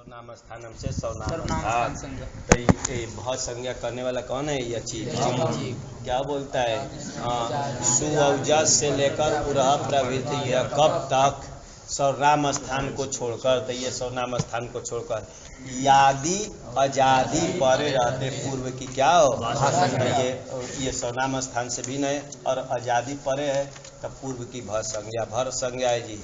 सर्वनाम स्थानम से सर्वनाम स्थान। तो ये बहुत संज्ञा करने वाला कौन है? ये चीज क्या बोलता है? सुअवजस से लेकर उरह प्रवृत्ति है कब तक? सर्वनाम स्थान को छोड़कर। तो ये सर्वनाम स्थान को छोड़कर यादि अजादि परे रहते पूर्व की क्या हो? ये सर्वनाम स्थान से भिन्न है और अजादि परे है तब पूर्व की भर संज्ञा। भर संज्ञा है जी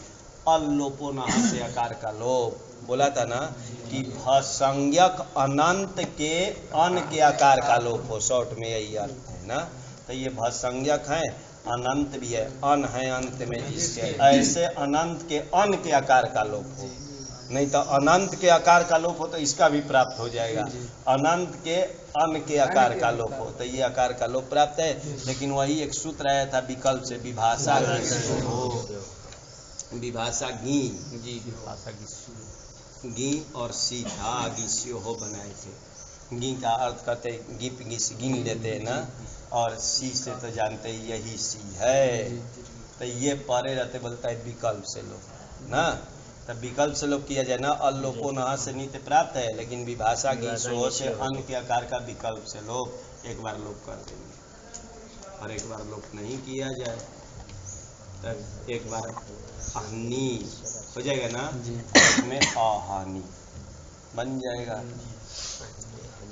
अल्लोपो नहा से आकार का लोप। बोला था ना कि भसंज्ञक अनंत के अन के आकार का लोप हो, शॉर्ट में यही अर्थ है ना। तो ये भसंज्ञक है, अनंत भी है, अन है अंत में जिसके, ऐसे अनंत के अन के आकार का लोप हो। नहीं तो अनंत के आकार का लोप हो तो इसका भी प्राप्त हो जाएगा। अनंत के अन के आकार का लोप हो तो ये आकार का लोप प्राप्त है। लेकिन वही एक सूत्र आया था विकल्प से, विभाषा हो, विभाषा गी जी, विभाषा गी और सी था गिस्यो हो बनाए थे। गी का अर्थ करते गिप गिस गिन लेते हैं ना, और सी से तो जानते ही यही सी है। तो ये परे रहते बोलता है विकल्प से लोप ना। तब विकल्प से लोप किया जाए ना, अल्लोपो नहा से नित्य प्राप्त है, लेकिन विभाषा गी सो से अन के आकार का विकल्प से लोप एक बार लोप कर देंगे। और एक बार लोप नहीं किया जाए तब एक बार आहनी हो जाएगा ना, इसमें आहानी बन जाएगा।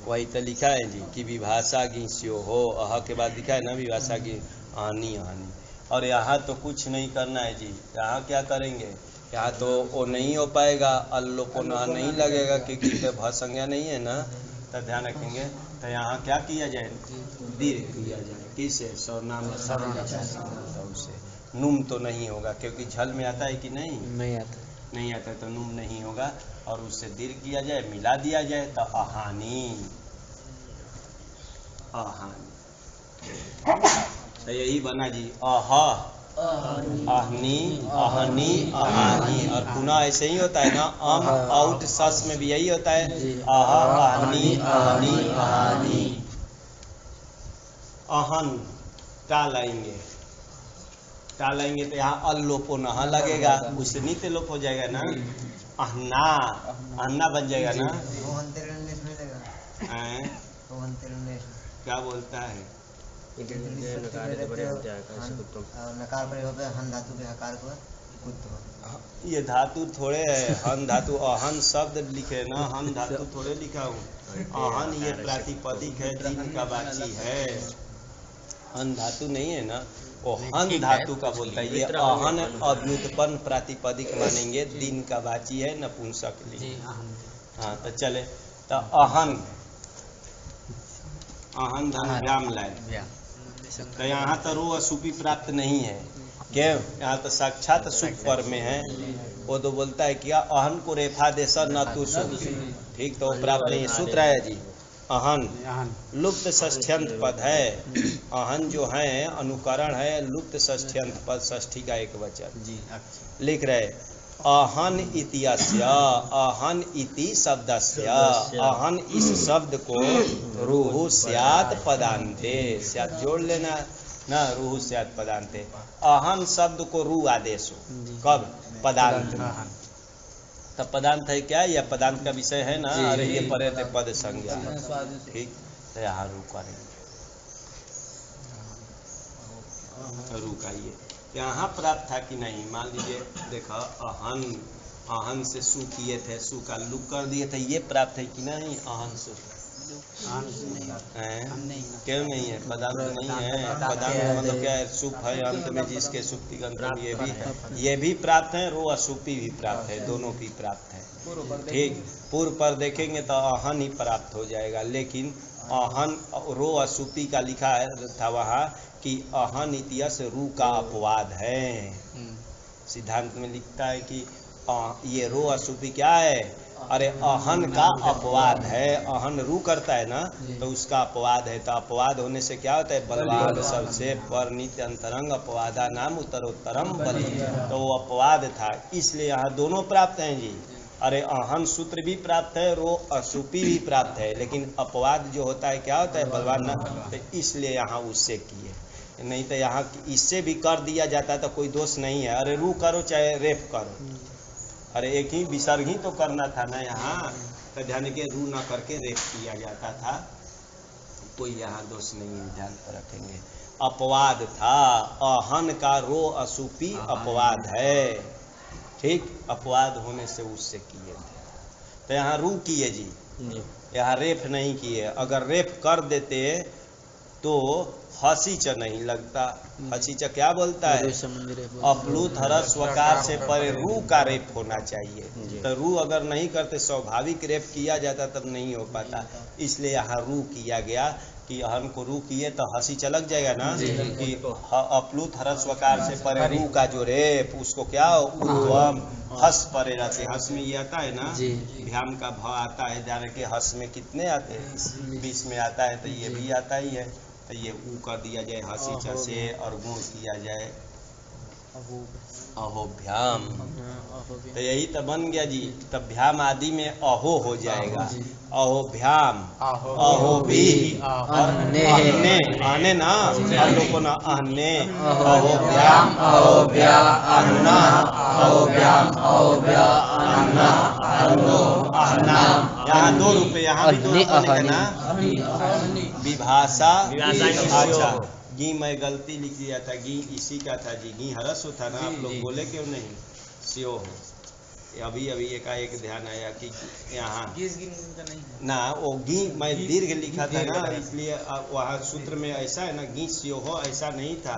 वही तो लिखा है जी कि विभाषा गिस्यो हो, अह के बाद लिखा है ना विभाषा की आहनी आहनी। और यहाँ तो कुछ नहीं करना है जी, यहाँ क्या करेंगे? यहाँ तो वो नहीं हो पाएगा, अल्लोपो नहा नहीं लगेगा क्योंकि तो भसंज्ञा नहीं है ना। तो ध्यान रखेंगे। तो यहाँ क्या किया जाए? दीर्घ किया जाए। किसे? सर्वनाम से। नुम तो नहीं होगा क्योंकि झल में आता है कि नहीं? नहीं आता, नहीं आता तो नुम नहीं होगा। और उससे दीर्घ किया जाए, मिला दिया जाए तो आहानी आहानी। तो यही बना जी आहा आहनी आहनी आहानी। और पुनः ऐसे ही होता है ना, अम आउट सस में भी यही होता है, आहा आहनी आहनी आहानी। आहन टालेंगे, टालेंगे तो यहाँ अल्लोपो नहा लगेगा, उससे नित्य लोप हो जाएगा ना। आहना आहना बन जाएगा ना। क्या बोलता है? नकार पर हन धातु के हकार को ये धातु थोड़े है, हन धातु अहन शब्द लिखे ना, हन धातु थोड़े लिखा हूँ। अहन ये प्रातिपदिक है, दिन का वाची है, हन धातु नहीं है ना। वो हन धातु का बोलता है। ये अहन अव्युत्पन्न प्रातिपदिक मानेंगे, दिन का वाची है, नपुंसक लिंग। हाँ तो चले तो अहन अहन धन व्याम लाए। तो यहाँ तो रो असुपी प्राप्त नहीं है, क्यों? यहाँ तो साक्षात सुख पर में है। वो तो बोलता है क्या अहन को रेफा दे सर न तू सुख, ठीक तो प्राप्त नहीं है। सूत्र है जी अहन लुप्त षष्ठ्यंत पद है। अहन जो है अनुकरण है, लुप्त षष्ठ्यंत पद, षष्ठी का एक वचन जी लिख रहे। अहन इत्यस्य, अहन इति शब्दस्य, अहन इस शब्द को रूहु स्यात् पदान्ते, स्यात् जोड़ लेना ना, रूहु स्यात् पदान्ते। अहन शब्द को रू आदेश हो कब? पदांत में। तब पदांत है क्या? यह पदांत का विषय है ना। अरे ये परे थे पद संज्ञा, ठीक। तो यहाँ रू करेंगे, रू का ये यहाँ प्राप्त था कि नहीं? मान लीजिए देखो अहन, अहन से सु किए थे, सु का लुक कर दिए थे, ये प्राप्त है कि नहीं? अहन से क्यों नहीं है? पदांत नहीं है। पदांत मतलब क्या है? सुप है अंत में जिसके सुप्ति गंतव्य, ये भी है, ये भी प्राप्त है, रो असुपी भी प्राप्त है, दोनों की प्राप्त है, ठीक। पूर्व पर देखेंगे तो अहन ही प्राप्त हो जाएगा। लेकिन अहन रो असुपी का लिखा है था वहाँ कि अहन इतिहास रू का अपवाद है। सिद्धांत में लिखता है कि ये रो असुपी क्या है? अरे अहन का अपवाद है। अहन रू करता है ना तो उसका अपवाद है। तो अपवाद होने से क्या होता है? बलवान सबसे पर नित्य अंतरंग अपवादा नाम उत्तरोत्तरम बलि। तो वो अपवाद था, इसलिए यहाँ दोनों प्राप्त हैं जी। अरे अहन सूत्र भी प्राप्त है, रो असुपी भी प्राप्त है, लेकिन अपवाद जो होता है क्या होता है? बलवान ना। तो इसलिए यहाँ उससे किए, नहीं तो यहाँ इससे भी कर दिया जाता तो कोई दोष नहीं है। अरे रू करो चाहे रेफ करो, अरे एक ही विसर्ग ही तो करना था ना यहाँ, तो ध्यान के रू ना करके रेप किया जाता था, कोई यहाँ दोष नहीं है, ध्यान पर रखेंगे। अपवाद था, अहन का रो असुपी अपवाद है, ठीक, अपवाद होने से उससे किए थे। तो यहाँ रू किए जी, यहाँ रेप नहीं किए। अगर रेप कर देते तो हसीच नहीं लगता। हसीच क्या बोलता है? अप्लुत हरस वकार से परे रू का रेप होना चाहिए। तो रू अगर नहीं करते, स्वाभाविक रेप किया जाता तब नहीं हो पाता, इसलिए यहाँ रू किया गया कि अहन को रू किए तो हंसी चलक जाएगा ना कि अप्लुत हरस वकार से परे रू का जो रेप, उसको क्या ऊर्ध्वम हस परे रहते। हस में ये आता है ना, भ्याम का भाव आता है, जाने के हस में कितने आते हैं, 20 में आता है, तो ये भी आता ही है। तो ये ऊ कर दिया जाए हसी च से, और गुण किया जाए अहोभ्याम। तो यही तो बन गया जी। तब भ्याम आदि में अहो हो जाएगा, अहोभ्याम, अहोभी, अहने, अहने ना, हम लोग को ना अहने, अहोभ्याम, अहोभ्या, अहना, अहोभ्याम, अहोभ्या, अहना, अहनो, अहना। यहाँ 2 रुपए, यहाँ भी 2 रुपए ना, विभाषा। अच्छा, गी मैं गलती लिख दिया था, गी इसी का था जी, गी हरस था ना, आप लोग बोले क्यों नहीं? स्यो हो, अभी एकाएक ध्यान आया कि यहाँ ना वो गी मैं दीर्घ लिखा था ना, इसलिए वहाँ सूत्र में ऐसा है ना, गी स्यो हो ऐसा नहीं था,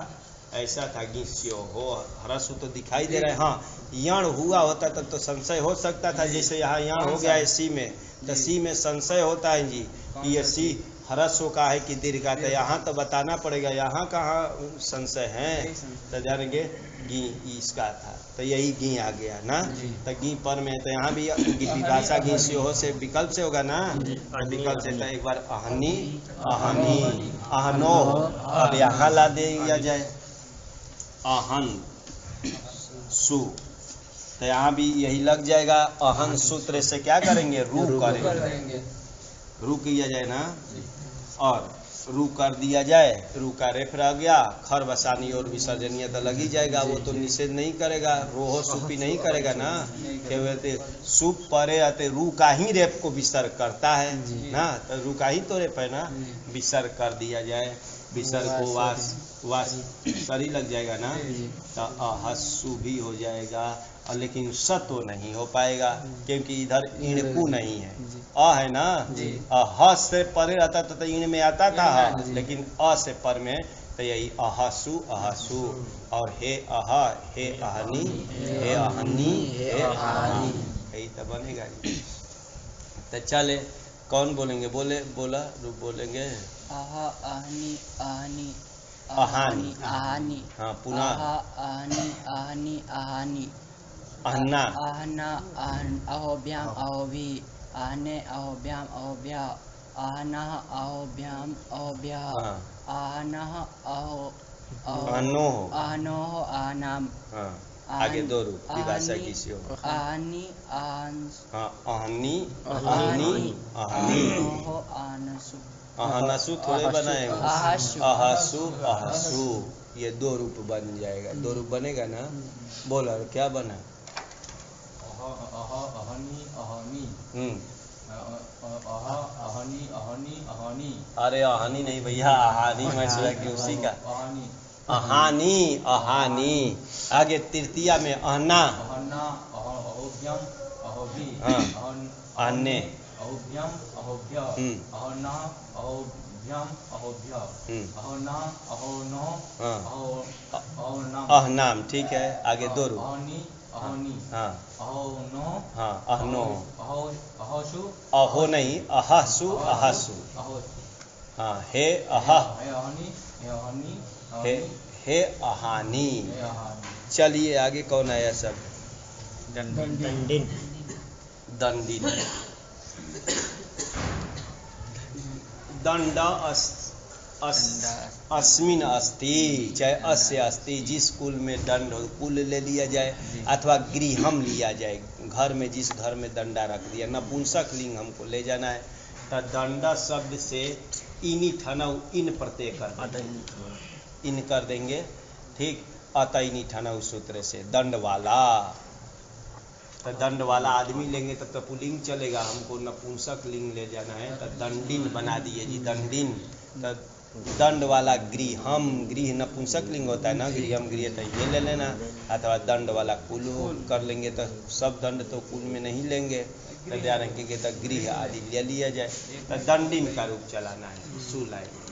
ऐसा था गी स्यो हो, हरस तो दिखाई दे रहा है। हाँ, यण हुआ होता तब तो संशय हो सकता था, जैसे यहाँ यण हो गया है सी में, तो सी में संशय होता है जी कि ये सी हरसों का है कि दीर्घ का, तो यहाँ तो बताना पड़ेगा, यहाँ कहाँ संशय है, तो जानेंगे गी इसका था, तो यही गी आ गया ना, तो गी पर में, तो यहाँ भी विभाषा गी से हो से विकल्प से होगा ना, तो विकल्प से तो एक बार अहनी, अहनी, अहनो, अब यहाँ ला दिया जाए अहन सु, तो यहाँ भी यही लग जाएगा। अहन सूत्र से क्या करेंगे? रू करेंगे, रू किया जाए ना, और रू कर दिया जाए, रू का रेफ रह गया, खर बसानी और विसर्जनीय तो लग ही जाएगा, वो तो निषेध नहीं करेगा, रोहो सुपी नहीं करेगा ना, केवल सुप परे आते रू का ही रेप को विसर्ग करता है ना, तो रू का ही तो रेप है ना, विसर्ग कर दिया जाए, विसर्ग को वास सरी लग जाएगा ना, तो अहस्सु भी हो जाएगा, और लेकिन स तो नहीं हो पाएगा क्योंकि इधर इणकु नहीं है, अ है ना, अह से परे रहता तो इण में आता था, लेकिन अ से पर में, तो यही अहसु, अहसु, और हे अह, हे अहनी, हे अहनी, हे अहनी, यही तो बनेगा। तो चले, कौन बोलेंगे? बोला रूप बोलेंगे अहनी, अहनी, अहानी, अहानी, हाँ पुनः अहनी, अहनी, अहानी, अहना, अहना, अहोभ्याम, अहोभी, अहने, अहोभ्याम, अहोभ्या, अहनः, अहोभ्याम, अहोभ्या, अहनः, अहनोह, अहनोह, अहनाम, आगे 2 रूप विभाषा की सी हो, अहनी, अहंस, हाँ अहनी, अहनी, अहनी, अहनोह, अहनसु, अहनसु थोड़े बनाए, अहसु, अहसु, अहसु, ये 2 रूप बन जाएगा, 2 रूप बनेगा ना। बोला क्या बना? अहनी, अहनी, अहनी, अहनी, अहनी, अरे अहानी नहीं भैया, अहानी मैं सोचा कि उसी का, अहानी, अहानी, आगे तृतीया में अहना, अहना, अहोभ्यम, अहोभी, अहने, अहोभ्यम, अहोभ्य, अहना, अहोभ्यम, अहोभ्य, अहना, अहोनो, अहोनाम, अहनाम, ठीक है, आगे 2 रूप, अहनी, अहनी, हाँ अहोनो, हाँ अहनो, अहोसु, अहो नहीं, अहसु, अहसु, हाँ हे अह, हे अहनी, हे अहनी, हे अहानी। हे अहानी। चलिए आगे कौन आया सब? दंडिन, दंडिन, दंड अस्मिन अस्ति, चाहे अस्य अस्ति, जिस कुल में दंड हो कुल ले लिया जाए, अथवा गृहम लिया जाए, घर में जिस घर में दंडा रख दिया, नपुंसक लिंग हमको ले जाना है, तो दंडा शब्द से इनी ठनऊ, इन प्रत्यय कर, इन कर देंगे, ठीक, अतइनी ठनऊ सूत्र से दंड वाला, तो दंड वाला आदमी लेंगे तब तो पुल्लिंग चलेगा, हमको नपुंसक लिंग ले जाना है तो दंडिन बना दिए जी, दंडिन। तो दंड वाला गृहम, गृह नपुंसक लिंग होता है ना, गृहम गृह तो ये ले लेना, अथवा दंड वाला कुल कर लेंगे तो सब दंड तो कुल में नहीं लेंगे, तो ध्यान रखेंगे तो गृह आदि ले लिया जाए, तो दंडिन का रूप चलाना है। सु लाएंगे,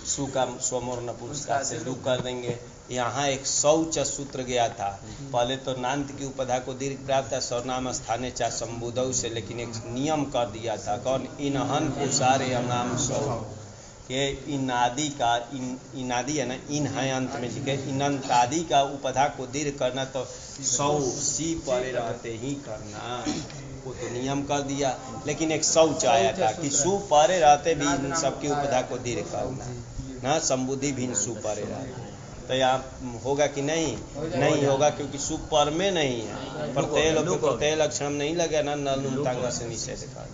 सु का स्वमोर नपुंसक से लू कर देंगे। यहाँ एक शौच सूत्र गया था, पहले तो नान्त की उपधा को दीर्घ प्राप्त है सर्वनाम स्थाने चा संबुधौ से, लेकिन एक नियम कर दिया था, कौन? इनहन पुसारे नाम सौ, ये इनादि का इनादि है ना, इन है अंत में लिखे, इनंतादि का उपधा को दीर्घ करना तो सौ सी परे रहते ही करना, वो तो नियम कर दिया। लेकिन एक शौच आया था कि सु परे रहते भी इन सबकी उपधा को दीर्घ करना ना, संबुद्धि भी सु परे रहते, तो यहाँ होगा कि नहीं? नहीं होगा, क्योंकि सु पर में नहीं है, प्रत्यय लोग प्रत्यय लक्षण नहीं लगे ना, नलुंतांग से निषेध कर,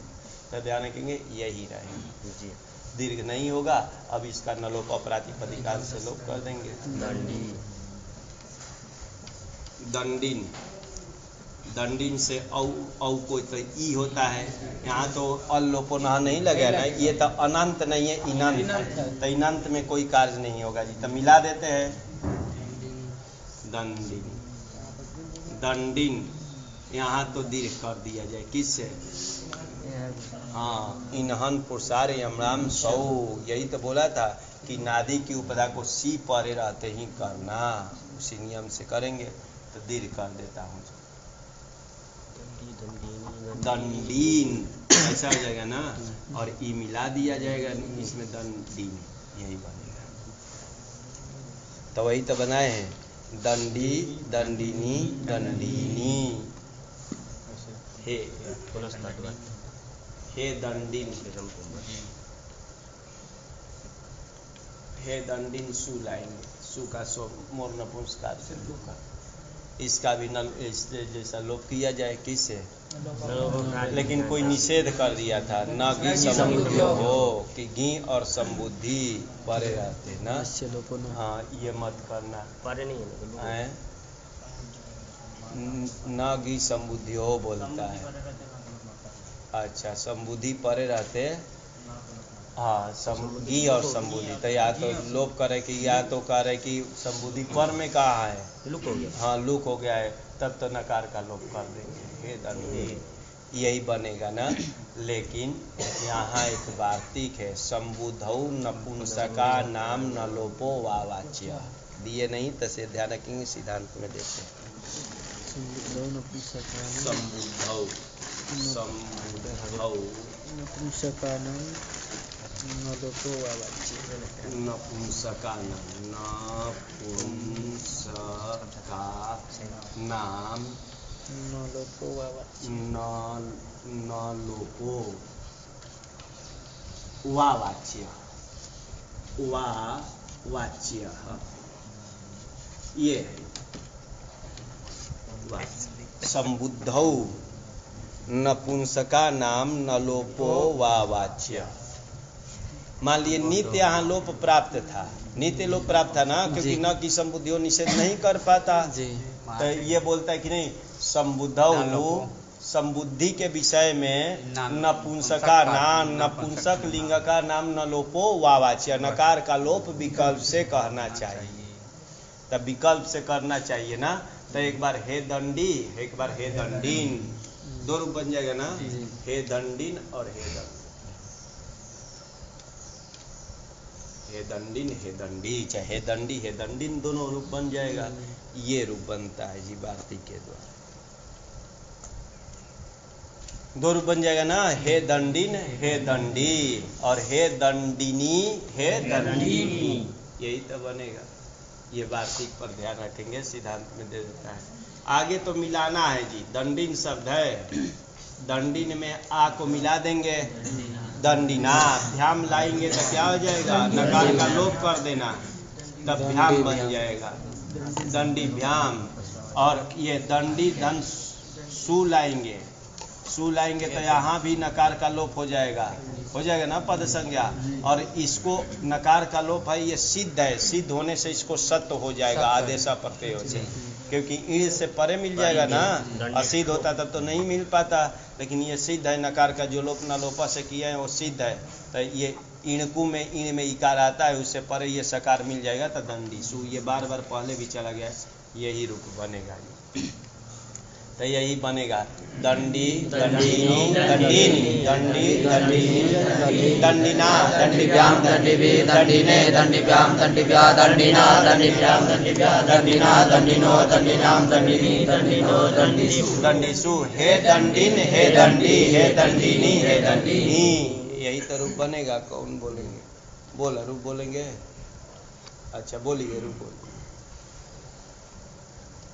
तो ध्यान रखेंगे यही रहेंगे, दीर्घ नहीं होगा। अब इसका नलोप अपराधिपदिकांत से लोप कर देंगे, दंडिन, दंडिन से औ कोई तो ई होता है, यहाँ तो अलोपो नहा नहीं लगे ना, ये तो अनंत नहीं है, इनंत, तो इनंत में कोई कार्य नहीं होगा जी, तो मिला देते हैं दंडिन, दंडिन, यहाँ तो दीर्घ कर दिया जाए, किससे? हाँ, इन्हन पुरुषार यमराम सौ, यही तो बोला था कि नादि की उपधा को सी परे रहते ही करना, उसी नियम से करेंगे, तो दीर्घ कर देता हूँ, दंडीन ऐसा हो जाएगा ना, और ई मिला दिया जाएगा इसमें, दंडीन यही बनेगा, तो वही तो बनाए हैं, दंडी, दंडिनी, दंडिनी, हे दंडिन, हे दंडिन सु लाएंगे, सु का सो मोर नपुंसक से लू का, इसका भी नल जैसा लोप किया जाए, किससे? लेकिन कोई निषेध कर दिया था, न घी संबुद्धि हो, कि घी और संबुद्धि परे रहते ना, हाँ ये मत करना, है न घी संबुद्धि हो बोलता है, अच्छा संबुद्धि परे रहते, हाँ घी और संबुद्धि, तो या तो लोप करे कि, या तो कह रहे कि संबुद्धि पर में कहा है, लुक हो गया, हाँ लुक हो गया है, तब तो नकार का लोप कर देंगे, हे दंडी यही बनेगा ना। लेकिन यहाँ एक वार्तिक है, संबुधौ नपुंसका नाम न लोपो वा वाच्य, दिए नहीं तसे ध्यान रखेंगे, सिद्धांत में देते हैं, संबुधौ संबुधौ नपुंसका नाम न लोपो वा वाच्य, वा वाच्य, ये संबुद्धौ नपुंसका नाम न लोपो वा वाच्य। मान लिए नित्य यहाँ लोप प्राप्त था, नित्य लोप प्राप्त था ना, क्योंकि न की संबुद्धियों निषेध नहीं कर पाता, तो ये बोलता है कि नहीं, संबुद्धौ संबुद्धि के विषय में नपुंसका नाम, नपुंसक लिंग का नाम न लोपो वा वाच्य, नकार का लोप विकल्प से कहना चाहिए, तब विकल्प से करना चाहिए ना, तो एक बार हे दंडी, एक बार हे दंडीन, दो रूप बन जाएगा ना, हे दंडीन और हे दंड, हे दंडिन हे दंडी, चाहे हे दंडी हे दंडिन, दोनों रूप बन जाएगा, ये रूप बनता है जी वार्तिक के द्वारा, दो रूप बन जाएगा ना, हे दंडिन हे दंडी और हे दंडिनी हे दंडिनी, यही तो बनेगा, ये वार्तिक पर ध्यान रखेंगे, सिद्धांत में दे देता है। आगे तो मिलाना है जी, दंडिन शब्द है, दंडिन में आ को मिला देंगे, दंडिना, ध्यान लाएंगे तो क्या हो जाएगा, नकार का लोप कर देना, तब भ्याम बन जाएगा, दंडी भ्याम, और ये दंडी धन सु लाएंगे, सु लाएंगे तो यहाँ भी नकार का लोप हो जाएगा ना पद संज्ञा, और इसको नकार का लोप है, ये सिद्ध है, सिद्ध होने से इसको सत्य हो जाएगा, आदेशा प्रत्यय हो जाएगा, क्योंकि ईड़ से परे मिल जाएगा ना, असिद्ध होता तब तो नहीं मिल पाता, लेकिन ये सिद्ध है, नकार का जो लोप नलोपा से किया है वो सिद्ध है। तो ये ईणकु में ईण में इकार आता है, उससे परे ये सकार मिल जाएगा तो दंडी सु, ये बार बार पहले भी चला गया, यही रूप बनेगा। तो यही बनेगा दंडी दंडीनी दंडीनी दंडी दंडीनी दंडिना दंडिभ्याम दंडिभि दंडिने दंडिभ्याम दंडिभ्या दंडिना दंडिभ्याम दंडिभ्या दंडिना दंडिनो दंडिनाम दंडिनी दंडिनो दंडिसु दंडिसु हे दंडिन हे दंडी हे दंडिनी हे दंडिनी, यही तो रूप बनेगा। कौन बोलेंगे? बोला रूप बोलेंगे? अच्छा बोलिए रूप बोलिए,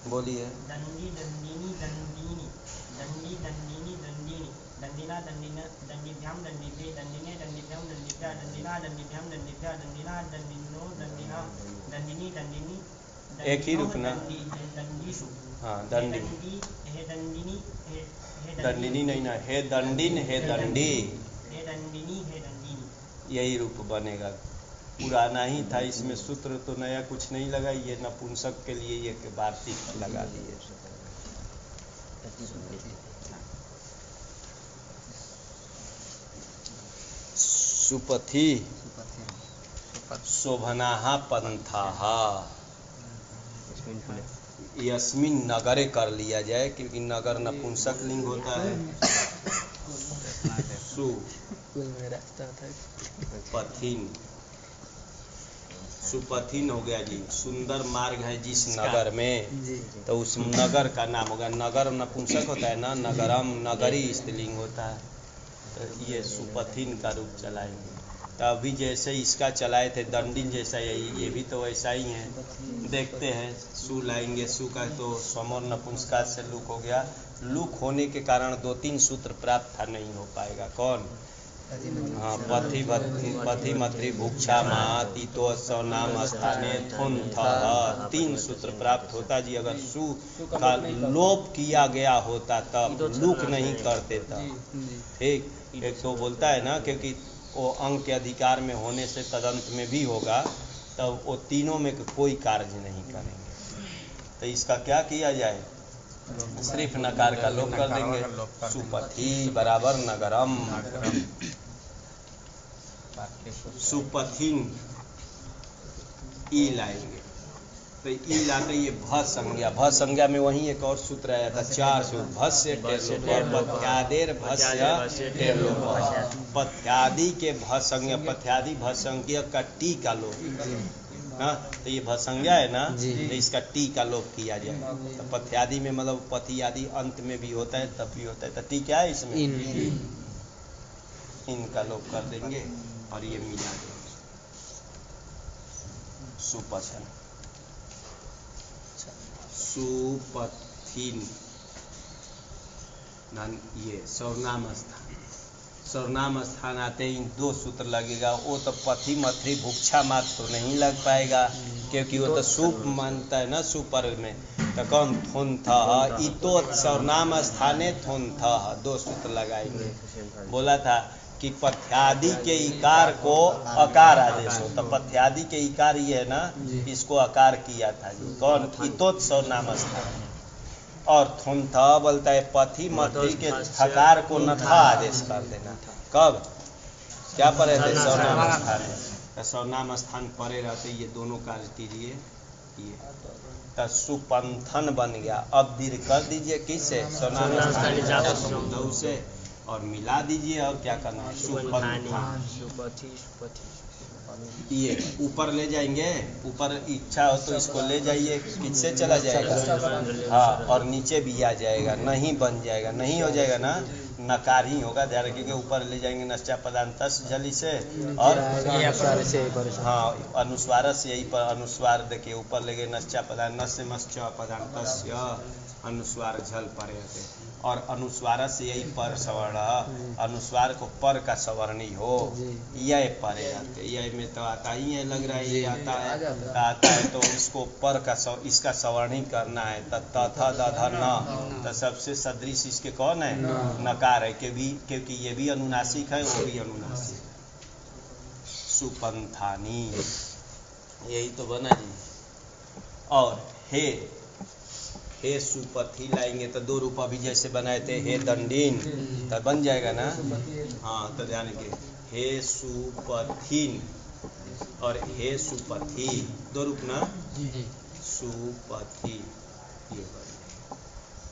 बोलिए। दंडी दंडिनी दंडीनी दंडी दंडिनी दंडिनी दंडिना दंडिना दंडिभ्याम दंडिभे दंडिने दंडिभ्याम दंडिभ्या दंडिना दंडिभ्याम दंडिभ्या दंडिना दंडिनो दंडिना दंडिनी दंडिनी एक ही रुकना। दंडीसु हाँ दंडी हे दंडिनी हे दंडिनी नहीं ना, हे दंडिन हे दंडी, हे दंडिनी हे दंडिनी, यही रूप बनेगा। पुराना ही था, इसमें सूत्र तो नया कुछ नहीं लगा, ये नपुंसक के लिए ये वार्तिक लगा दिए। सुपथि शोभनाहा पंथाहा, यस्मिन नगरे कर लिया जाए क्योंकि नगर नपुंसक लिंग होता है। सुपथिन, सुपथिन हो गया जी, सुंदर मार्ग है जिस नगर में, तो उस नगर का नाम होगा। नगर नपुंसक होता है ना, नगरम नगरी स्त्रीलिंग होता है, तो ये सुपथिन का रूप चलाएंगे। तो अभी जैसे इसका चलाए थे दंडिन जैसा, यही ये भी तो वैसा ही है। देखते हैं सु लाएंगे, सु का तो समर नपुंसकात से लुक हो गया, लुक होने के कारण 2-3 सूत्र प्राप्त था, नहीं हो पाएगा। कौन? हाँ पथि पथि मथि भुक्षा मात इतो सवनाम स्थाने थुन थ, 3 सूत्र प्राप्त होता जी। अगर सु का लोप किया गया होता तब लुक नहीं करते तब, ठीक। एक तो बोलता है ना, क्योंकि वो अंग के अधिकार में होने से तदंत में भी होगा, तब वो तीनों में कोई कार्य नहीं करेंगे। तो इसका क्या किया जाए? सिर्फ नकार का लोप कर देंगे। सुपथि बराबर नगरम, सुपथिन ई लाएंगे, तो ई लाते ये भ संज्ञा, भ संज्ञा में वहीं एक और सूत्र आया था, 4 सूत्र, भस्य पथ्यादेर भस्य टेरलोप, पथ्यादि के भ संज्ञा, पथ्यादि भ संज्ञा का टी का लोप। हाँ तो ये भ संज्ञा है ना, तो इसका टी का लोप किया जाए। तो पथ्यादि में मतलब पथि आदि अंत में भी होता है, तब भी होता है, तो टी क्या है इसमें? इनका लोप कर देंगे और ये मिला देंगे। सुपथन सुपथिन, ये सर्वनाम स्थान, सर्वनाम स्थान आते ही 2 सूत्र लगेगा। वो तो पथि मथि भुक्षा मात तो नहीं लग पाएगा, क्योंकि वो तो सुप मानता है ना सुपर में। तो कौन? थुन थ, इतो सर्वनाम स्थाने थुन थ, 2 सूत्र लगाएंगे। बोला था कि पथ्यादि के इकार को अकार आदेश हो, तो पथ्यादि के इकार ये है ना, इसको अकार किया था जी। कौन? इतोत्सव नाम स्थान। और थुन थ बोलता है पथि मथि के थकार को नथा आदेश कर देना। कब? क्या पढ़े थे? सर्वनाम स्थान है, तो सर्वनाम स्थान परे रहते ये दोनों कार्य कीजिए। ये तो सुपंथन बन गया। अब दीर्घ कर दीजिए किससे? सर्वनाम स्थान से, और मिला दीजिए। और क्या करना है? सुपथि, ये ऊपर ले जाएंगे, ऊपर इच्छा हो तो इसको ले जाइए, किससे चला जाएगा? हाँ, और नीचे भी आ जाएगा, नहीं बन जाएगा, नहीं हो जाएगा ना, नकार ही होगा। ध्यान रखिए, ऊपर ले जाएंगे नश्चा पदांतस जली से, और हाँ अनुस्वार से, यही पर अनुस्वार देखिए, ऊपर ले गए नश्चा पदांत, नस्य मश्च पदांतस अनुस्वार झल परे थे, और अनुस्वार से यही पर सवर्ण, अनुस्वार को पर का सवर्णी हो, यह परे आते। यह में तो आता ही है, लग रहा है ये आता है, तो इसको पर का इसका सवर्णी करना है। तथा दधा न, तो सबसे सदृश इसके कौन है? नकार है, क्योंकि ये भी अनुनासिक है, वो भी अनुनासिक। सुपंथानी, यही तो बना जी। और हे हे सुपथी लाएंगे तो दो रूप अभी जैसे बनाए थे हे दंडीन, तो बन जाएगा ना। हाँ तो ध्यान रखिए, हे सुपथीन और हे सुपथी, दो रूप ना, सुपथी, ये बन।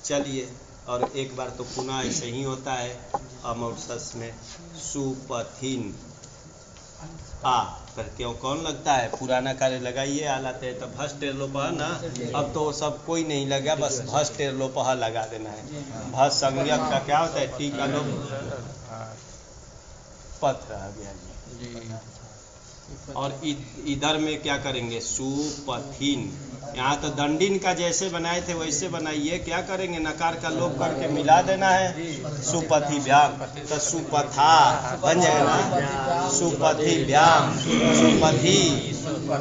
चलिए, और एक बार तो पुनः ऐसे ही होता है अमौसस में, सुपथीन आ, पर क्यों कौन लगता है, पुराना कार्य लगाइए आ लाते हैं, तो भस टेर लोपह ना, अब तो सब कोई नहीं लगा, बस भस टेर लोपह लगा देना है। भस संज्ञक का क्या होता है, ठीक है लोग पत्र आ गया जी। और इधर में क्या करेंगे, सुपथीन, यहाँ तो दंडिन का जैसे बनाए थे वैसे बनाइए, क्या करेंगे, नकार का लोप करके मिला देना है, सुपथी व्याम, तो सुपथा बन जाएगा ना, सुपथी व्याम, सुपथी,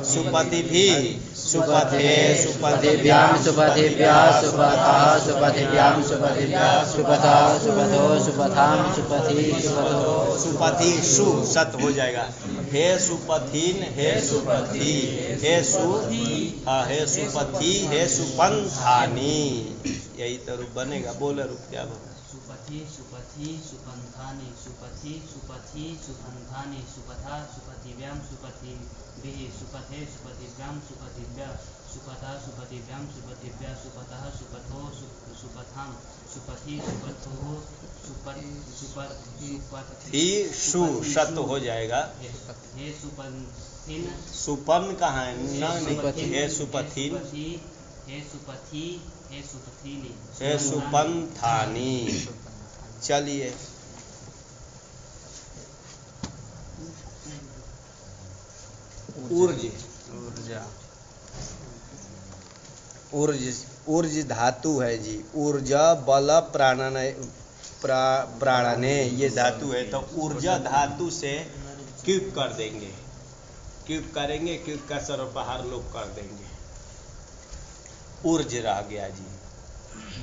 सुपथि भी, सुपथे, सुपथिभ्याम, सुपथिभ्या, सुपथा, सुपथिभ्याम, सुपथिभ्या, सुपथा, सुपथो, सुपथाम, सुपथि, सुपथो, सुपथि सु सत हो जाएगा। हे सुपथीन, हे सुपथी, हे सु, हे सुपथी, हे सुपंथानी, यही तो रूप बनेगा। बोले रूप क्या बोले, सुपथि, सुपथि, सुपंथानि, सुपथि, सुपथि, सुपंथानि, सुपथा, सुपथिभ्याम, सुपथिभिः, सुपथे, सुपथिभ्याम, सुपथिभ्या, सुपथा, सुपथिभ्याम, सुपथिभ्या, सुपतः, सुपथो, सुपथाम, सुपथि, सुपथो, ही सु सत हो जाएगा। हे सुपंथिन, सुपन कहाँ है, नहीं, हे सुपथीन, हे सुपथि, हे सुपथीनि, हे सुपंथानी। चलिए, ऊर्ज, ऊर्ज, ऊर्ज धातु है जी, ऊर्जा बल प्राणने ये धातु है, तो ऊर्जा धातु से क्यूब कर देंगे, क्यूब करेंगे, क्यूब का सर्वपहार लोप कर देंगे, ऊर्ज रह गया जी।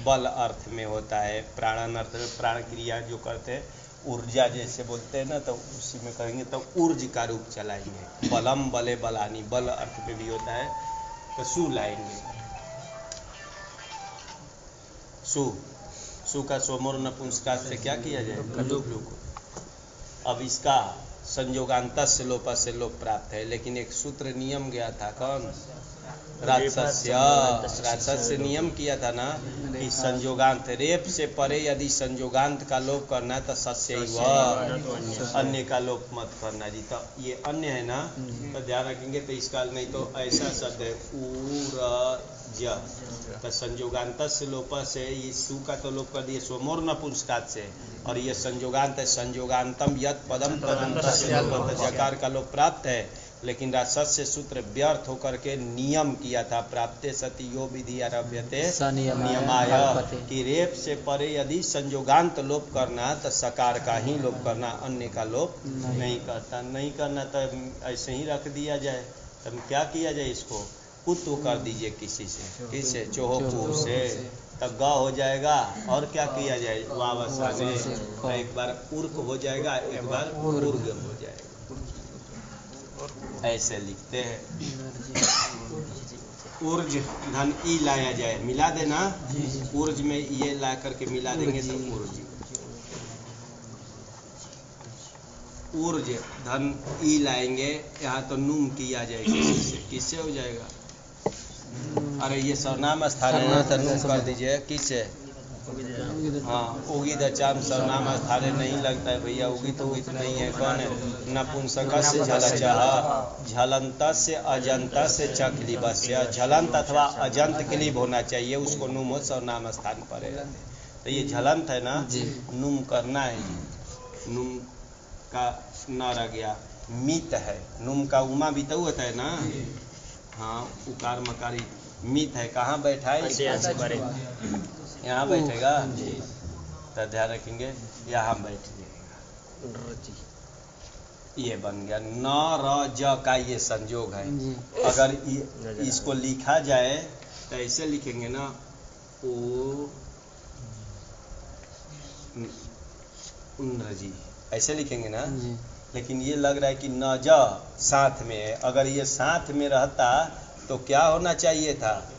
बल अर्थ में होता है, प्राणन अर्थ में प्राण क्रिया जो करते हैं, ऊर्जा जैसे बोलते हैं ना, तो उसी में करेंगे तो ऊर्ज का रूप चलाएंगे। बलम बले बलानी, बल अर्थ में भी होता है, तो सु लाएंगे, सु, सु का सोमोर नपुंसकात से क्या किया जाए, लुक। अब इसका संयोगांत से लोप प्राप्त है, लेकिन एक सूत्र नियम गया था, कौन, राजस्य नियम किया था ना कि संयोगांत, रेप से परे यदि संयोगांत का लोप करना है तो सस्य अन्य का लोप मत करना जी। तो ये अन्य है ना, तो ध्यान रखेंगे, तो इसका नहीं तो ऐसा शब्द है ऊरज, तो संयोगांत से लोप से ये सु का तो लोप कर दिए सोमोर नपुंसकात से, और ये संयोगांत है, संयोगांतम यत पदम तदंत से लोप, जकार का लोप प्राप्त है, लेकिन राजस्य सूत्र व्यर्थ होकर के नियम किया था, प्राप्ते सति यो विधि आरभ्यते नियमाय, कि रेप से परे यदि संयोगांत लोप करना तो सकार का ही लोप करना, अन्य का लोप नहीं करता, नहीं करना तो ऐसे ही रख दिया जाए। तब क्या किया जाए, इसको पुत्र कर दीजिए किसी से, किससे, चोहपू से, तब ग हो जाएगा, और क्या किया जाए, वावसा में एक बार उर्क हो जाएगा, एक बार उर्ग हो जाएगा, ऐसे लिखते हैं। ऊर्ज धन ई लाया जाए, मिला देना, ऊर्ज में ये ला करके मिला देंगे तो ऊर्ज, ऊर्ज धन ई लाएंगे, यहाँ तो नुम किया जाए किससे, किससे हो जाएगा, अरे ये सर्वनाम स्थान है ना, तो नुम कर दीजिए, किससे, हाँ, उगिद चाम सर्वनाम स्थान नहीं लगता है भैया, उगित उगित नहीं है, कौन है, नपुंसक से झलचह, झलंत से अजंत से चक्लिबस्य, झलंत अथवा अजंत क्लीब होना चाहिए, उसको नुम हो सर्वनाम स्थान पर है। तो ये झलंत है ना, नुम करना है, नुम का न रह गया, मित है, नुम का उमा बीता होता है ना, हाँ, उकार मकारी मित है, कहाँ बैठा है, यहाँ बैठेगा, तो ध्यान रखेंगे, यहाँ बैठ जाएगा, ये बन गया। न र ज का ये संयोग है, अगर इसको लिखा जाए तो ऐसे लिखेंगे ना, ओ जी, ऐसे लिखेंगे ना, लेकिन ये लग रहा है कि न ज साथ में है, अगर ये साथ में रहता तो क्या होना चाहिए था,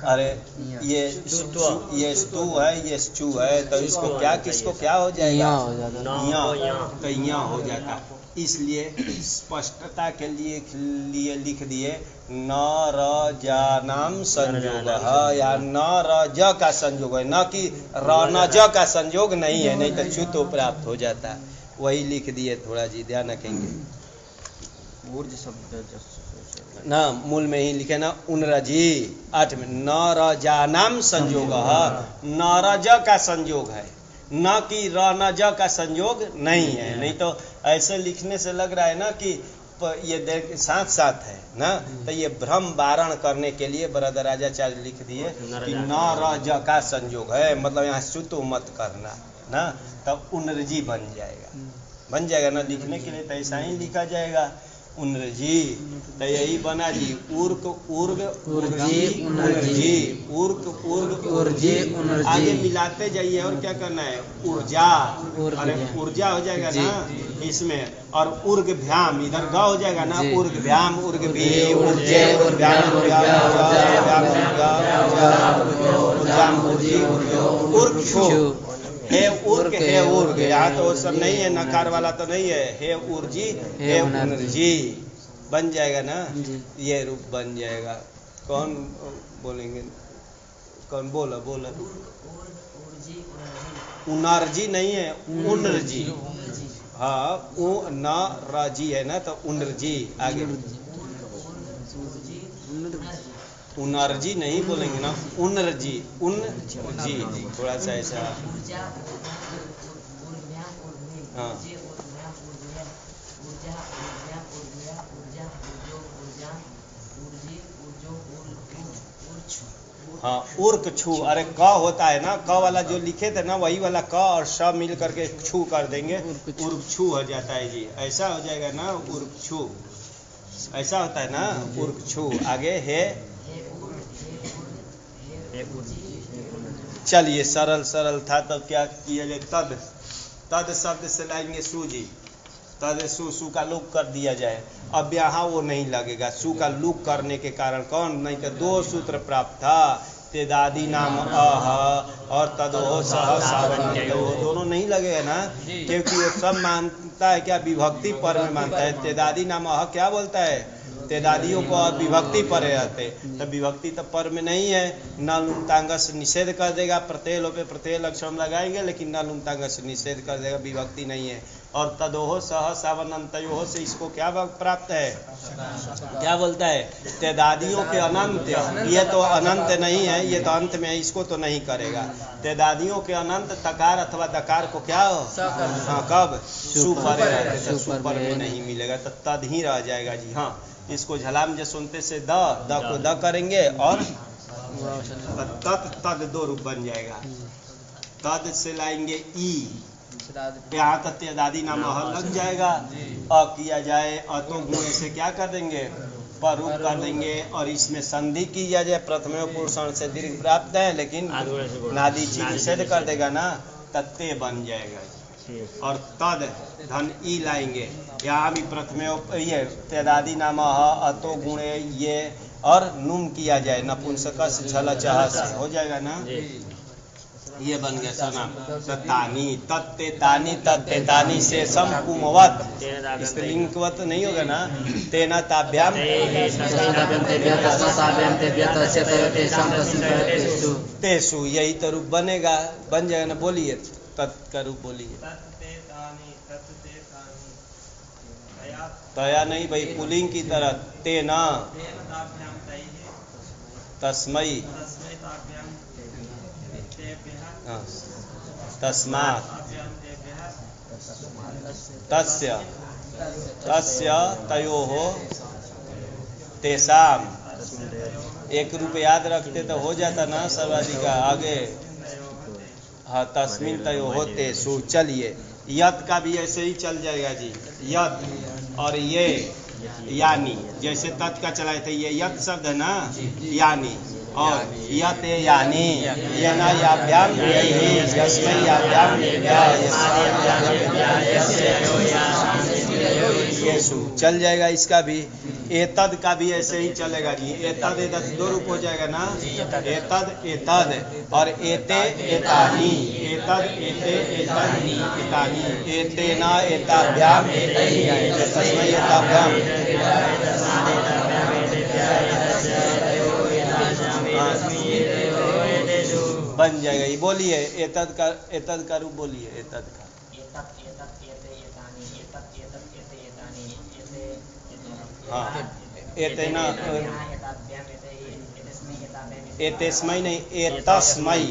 अरे ये स्तु है, ये स्तु है, तो इसको क्या किसको क्या हो जाएगा? यहाँ, तो यहाँ हो जाता। इसलिए स्पष्टता के लिए लिख दिए न र जा नाम संयोग है, या न र ज का संयोग है, न कि र न ज का संयोग नहीं है, नहीं तो च्युत तो प्राप्त हो जाता। वही लिख दिए, थोड़ा जी ध्यान रखेंगे ना, मूल में ही लिखे ना उनरजी 8 में न र जा नाम संयोग है, न र ज का संयोग है, न कि र न ज का संयोग नहीं है। नहीं तो ऐसे लिखने से लग रहा है ना कि ये साथ साथ है ना, तो ये भ्रम वारण करने के लिए बरदराजाचार्य लिख दिए कि न र ज का संयोग है, मतलब यहाँ सुतो मत करना ना, तब उनरजी बन जाएगा ना। लिखने के लिए तो ऐसा ही लिखा जाएगा उनरजी, तो यही बना जी उर्क उर्ग उर्जी उनरजी, उर्क उर्ग उर्जी उनरजी। आगे मिलाते जाइए और क्या करना है ऊर्जा, अरे ऊर्जा हो जाएगा ना इसमें, और उर्ग भ्याम इधर ग हो जाएगा ना, उर्ग भ्याम उर्ग भी ऊर्जे उर्भ्याम उर्ग छो हे उर्ग हे उर्ग, यहाँ तो सब नहीं है, नकार वाला तो नहीं है, हे उर्जी हे उनर्जी बन जाएगा ना, ये रूप बन जाएगा। कौन बोलेंगे? कौन बोला उनर्जी नहीं है, उनर्जी। हाँ उ न राजी है ना, तो उनर्जी आगे उनर्जी नहीं बोलेंगे ना, उनर्जी उनजी, थोड़ा सा ऐसा। हाँ हाँ उर्क छू, अरे क होता है ना, क वाला जो लिखे थे ना वही वाला क और श मिल करके छू कर देंगे, उर्क छू हो जाता है जी, ऐसा हो जाएगा ना उर्क छू, ऐसा होता है ना उर्क छू। आगे है चलिए सरल था, तब क्या किया जाए तद शब्द से लाएंगे सु जी, तद सु का लुक कर दिया जाए। अब यहाँ वो नहीं लगेगा, सु का लुक करने के कारण कौन, नहीं तो 2 सूत्र प्राप्त था, तेदादी नाम अह और तदोह सह सावन, दोनों नहीं लगेगा ना, क्योंकि वो सब मानता है क्या विभक्ति पर में मानता है। तेदादी नाम अह क्या बोलता है, तेदादियों को विभक्ति पर रहते, तो विभक्ति तो पर में नहीं है, न लुमतांग से निषेध कर देगा, प्रत्यय लोपे प्रत्यय लक्षण लगाएंगे, लेकिन न लुमतांग से निषेध कर देगा, विभक्ति नहीं है। और तदोह सह सावन अंतयोह से इसको क्या प्राप्त है, क्या बोलता है तेदादियों के अनंत, ये तो अनंत नहीं है, ये तो अंत में है, इसको तो नहीं करेगा। तेदादियों के अनंत तकार अथवा दकार को क्या हो, कब सुपर रहते, सुपर में नहीं मिलेगा, तो तद ही रह जाएगा जी। हाँ इसको झलाम जसुनते से द को द करेंगे और तद 2 रूप बन जाएगा। तद से लाएंगे ई, यहाँ तक तेदादी नाम लग जाएगा, अ किया जाए अतो गुणे से क्या कर देंगे पर रूप कर देंगे, और इसमें संधि किया जाए, प्रथम पुरुषण से दीर्घ प्राप्त है, लेकिन नादी ची निषेध कर देगा ना, तत्ते बन जाएगा। और तद धन ई लाएंगे, यहाँ भी प्रथम ये तेदादी नाम अतो गुणे ये, और नुम किया जाए नपुंसकस झल चाह से हो जाएगा ना, ये बन गया सनाम। तानी तत्ते तानी से समकुमवत, स्त्रीलिंगवत नहीं होगा ना, तेना ताभ्याम तेसु, यही तो रूप बनेगा, बन जाएगा ना। बोलिए तत् का रूप बोलिए। तया नहीं भाई, पुलिंग की तरह तेना तस्मई तस्मात् तस्य तयोः तेसाम, एक रूप याद रखते तो हो जाता ना सर्वाधिक का आगे। हाँ तस्मिन तयोः तेसु। चलिए यत का भी ऐसे ही चल जाएगा जी, यत और ये यानी, जैसे तत् का चलाए थे, ये यत शब्द है ना, यानी, और यत यानी ये ना याभ्याम यस्मै याभ्याम येषु चल जाएगा इसका भी। एतद का भी ऐसे ही चलेगा जी। एतद एतद दो रूप हो जाएगा ना, एतद एतद और एते एतानी, एतद एते एतानी एतानी, एतेना एताभ्याम तस्मै एताभ्याम। बन जाएगा ये। बोलिए एतद का रूप बोलिए, एतद का। हाँ एतेना एतेस्मै नहीं एतस्मै।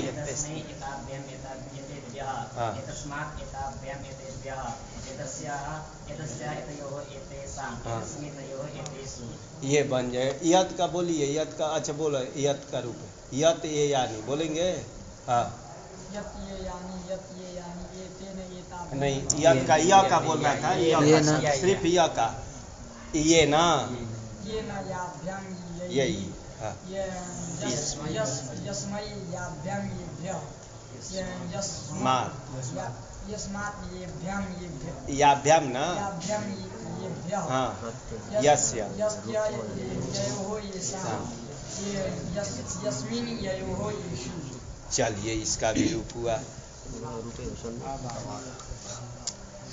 हाँ ये बन जाए। यत का बोलिए, यत का। अच्छा बोलो यत का रूप है, यत ये यानी बोलेंगे। हाँ नहीं यत का य का बोलना था, य का सिर्फ य का, ये ना यही। हाँ याभ्याम ना। हाँ यस्य। चलिए इसका भी रूप हुआ।